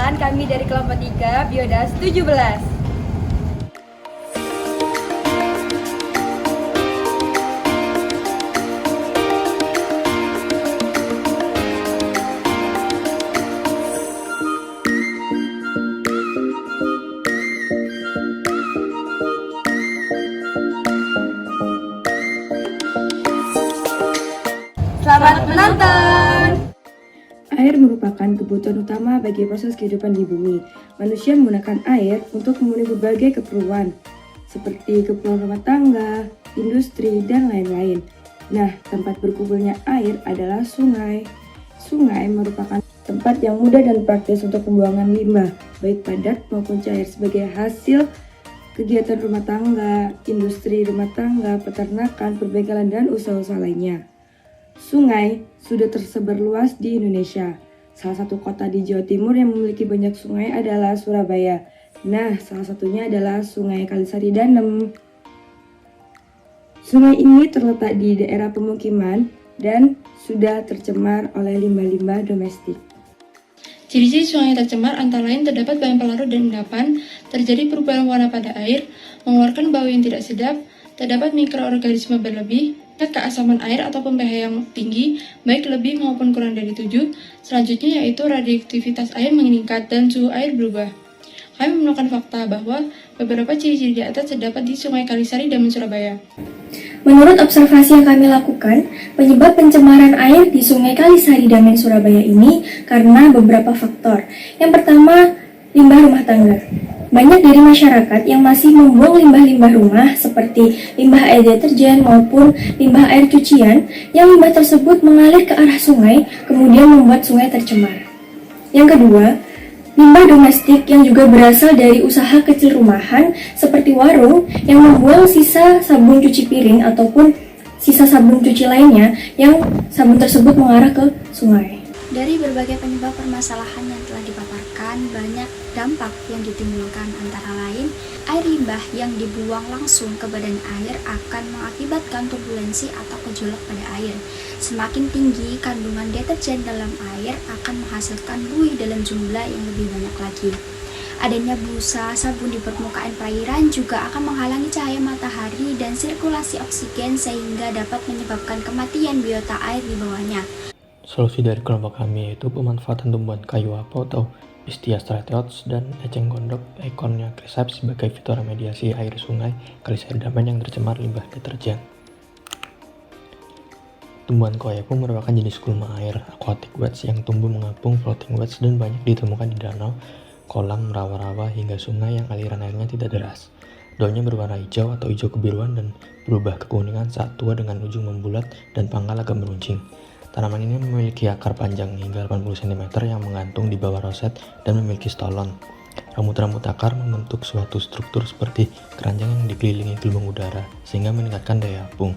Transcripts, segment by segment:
Perkenalkan, kami dari kelompok 3 Biodas 17. Selamat menonton! Air merupakan kebutuhan utama bagi proses kehidupan di bumi. Manusia menggunakan air untuk memenuhi berbagai keperluan, seperti keperluan rumah tangga, industri, dan lain-lain. Nah, tempat berkumpulnya air adalah sungai. Sungai merupakan tempat yang mudah dan praktis untuk pembuangan limbah, baik padat maupun cair sebagai hasil kegiatan rumah tangga, industri rumah tangga, peternakan, perbengkelan, dan usaha-usaha lainnya. Sungai sudah tersebar luas di Indonesia. Salah satu kota di Jawa Timur yang memiliki banyak sungai adalah Surabaya. Nah, salah satunya adalah Sungai Kalisari Danem. Sungai ini terletak di daerah pemukiman dan sudah tercemar oleh limbah-limbah domestik. Ciri-ciri sungai tercemar antara lain terdapat bahan pelarut dan endapan, terjadi perubahan warna pada air, mengeluarkan bau yang tidak sedap, terdapat mikroorganisme berlebih, keasaman air ataupun pH yang tinggi, baik lebih maupun kurang dari 7. Selanjutnya yaitu radioaktivitas air meningkat dan suhu air berubah. Kami menemukan fakta bahwa beberapa ciri-ciri di atas terdapat di Sungai Kalisari Damen Surabaya. Menurut observasi yang kami lakukan, penyebab pencemaran air di Sungai Kalisari Damen Surabaya ini karena beberapa faktor. Yang pertama, limbah rumah tangga. Banyak dari masyarakat yang masih membuang limbah-limbah rumah seperti limbah air deterjen maupun limbah air cucian yang limbah tersebut mengalir ke arah sungai kemudian membuat sungai tercemar. Yang kedua, limbah domestik yang juga berasal dari usaha kecil rumahan seperti warung yang membuang sisa sabun cuci piring ataupun sisa sabun cuci lainnya yang sabun tersebut mengarah ke sungai. Dari berbagai penyebab permasalahan yang telah dipaparkan, banyak dampak yang ditimbulkan, antara lain air limbah yang dibuang langsung ke badan air akan mengakibatkan turbulensi atau gejolak pada air. Semakin tinggi kandungan deterjen dalam air akan menghasilkan buih dalam jumlah yang lebih banyak lagi. Adanya busa sabun di permukaan perairan juga akan menghalangi cahaya matahari dan sirkulasi oksigen sehingga dapat menyebabkan kematian biota air di bawahnya. Solusi dari kelompok kami yaitu pemanfaatan tumbuhan kayu apau atau Pistia strateots dan eceng gondok ekornya chrysaps sebagai fitoremediasi air sungai Kalisari Damen yang tercemar limbah deterjen. Tumbuhan koi apau merupakan jenis gulma air aquatic weeds yang tumbuh mengapung floating weeds dan banyak ditemukan di danau, kolam, rawa-rawa hingga sungai yang aliran airnya tidak deras. Daunnya berwarna hijau atau hijau kebiruan dan berubah kekuningan saat tua dengan ujung membulat dan pangkal agak meruncing. Tanaman ini memiliki akar panjang hingga 80 cm yang menggantung di bawah roset dan memiliki stolon. Rambut-rambut akar membentuk suatu struktur seperti keranjang yang dikelilingi gelembung udara sehingga meningkatkan daya apung.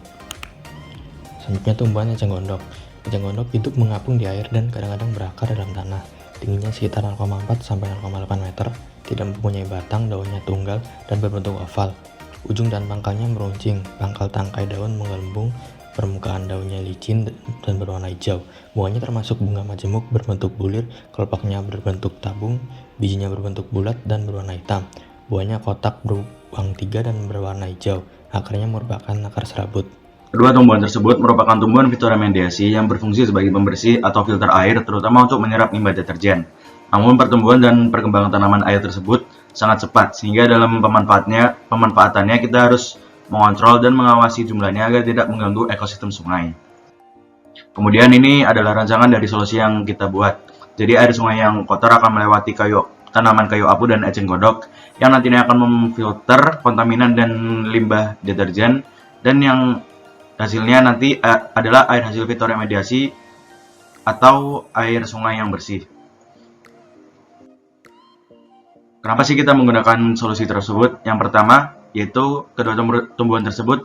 Selanjutnya tumbuhan eceng gondok. Eceng gondok hidup mengapung di air dan kadang-kadang berakar dalam tanah. Tingginya sekitar 0,4 sampai 0,8 meter, tidak mempunyai batang, daunnya tunggal dan berbentuk oval. Ujung dan pangkalnya meruncing, pangkal tangkai daun menggelembung, permukaan daunnya licin dan berwarna hijau. Buahnya termasuk bunga majemuk berbentuk bulir, kelopaknya berbentuk tabung, bijinya berbentuk bulat dan berwarna hitam. Buahnya kotak beruang 3 dan berwarna hijau. Akarnya merupakan akar serabut. Kedua tumbuhan tersebut merupakan tumbuhan fitoremediasi yang berfungsi sebagai pembersih atau filter air, terutama untuk menyerap limbah deterjen. Namun pertumbuhan dan perkembangan tanaman air tersebut sangat cepat, sehingga dalam pemanfaatannya kita harus mengontrol dan mengawasi jumlahnya agar tidak mengganggu ekosistem sungai. Kemudian ini adalah rancangan dari solusi yang kita buat. Jadi air sungai yang kotor akan melewati tanaman kayu apu dan eceng gondok yang nantinya akan memfilter kontaminan dan limbah deterjen, dan yang hasilnya nanti adalah air hasil fitoremediasi atau air sungai yang bersih. Kenapa sih kita menggunakan solusi tersebut? Yang pertama, yaitu kedua tumbuhan tersebut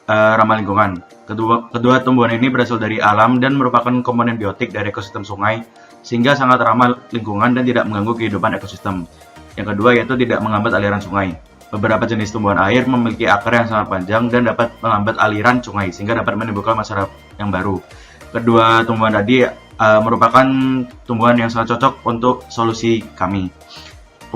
ramah lingkungan. Kedua tumbuhan ini berasal dari alam dan merupakan komponen biotik dari ekosistem sungai, sehingga sangat ramah lingkungan dan tidak mengganggu kehidupan ekosistem. Yang kedua yaitu tidak menghambat aliran sungai. Beberapa jenis tumbuhan air memiliki akar yang sangat panjang dan dapat menghambat aliran sungai, sehingga dapat menimbulkan masalah yang baru. Kedua tumbuhan tadi merupakan tumbuhan yang sangat cocok untuk solusi kami.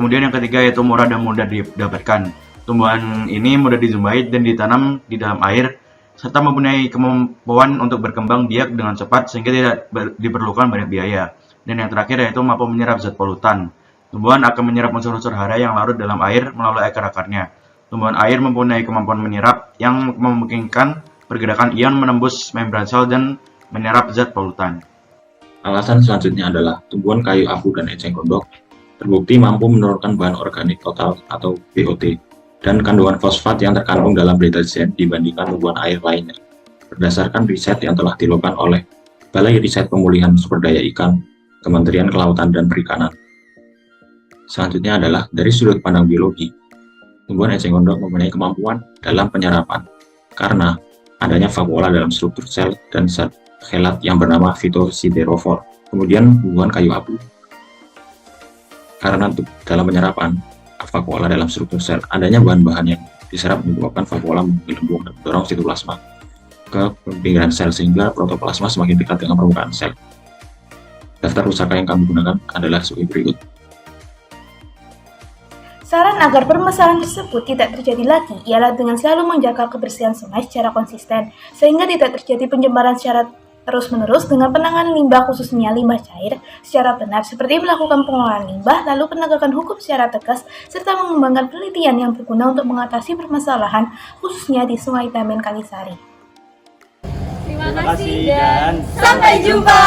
Kemudian yang ketiga yaitu murah dan mudah didapatkan. Tumbuhan ini mudah dijumpai dan ditanam di dalam air, serta mempunyai kemampuan untuk berkembang biak dengan cepat sehingga tidak diperlukan banyak biaya. Dan yang terakhir yaitu mampu menyerap zat polutan. Tumbuhan akan menyerap unsur-unsur hara yang larut dalam air melalui akar-akarnya. Tumbuhan air mempunyai kemampuan menyerap yang memungkinkan pergerakan ion menembus membran sel dan menyerap zat polutan. Alasan selanjutnya adalah tumbuhan kayu abu dan eceng gondok terbukti mampu menurunkan bahan organik total atau BOT dan kandungan fosfat yang terkandung dalam deterjen dibandingkan tumbuhan air lainnya. Berdasarkan riset yang telah dilakukan oleh Balai Riset Pemulihan Sumber Daya Ikan, Kementerian Kelautan dan Perikanan. Selanjutnya adalah dari sudut pandang biologi, tumbuhan eceng gondok mempunyai kemampuan dalam penyerapan karena adanya vakuola dalam struktur sel dan zat chelat yang bernama phytosiderofor. Kemudian tumbuhan kayu abu karena dalam penyerapan vakuola dalam struktur sel, adanya bahan-bahan yang diserap menyebabkan vakuola menggelembung dan mendorong sitoplasma ke pinggiran sel sehingga protoplasma semakin dekat dengan permukaan sel. Daftar pusaka yang kami gunakan adalah sebagai berikut. Saran agar permasalahan tersebut tidak terjadi lagi ialah dengan selalu menjaga kebersihan sungai secara konsisten, sehingga tidak terjadi pencemaran secara terus-menerus dengan penanganan limbah khususnya limbah cair secara benar seperti melakukan pengelolaan limbah, lalu penegakan hukum secara tegas, serta mengembangkan penelitian yang berguna untuk mengatasi permasalahan khususnya di Sungai Damen Kalisari. Terima kasih dan sampai jumpa.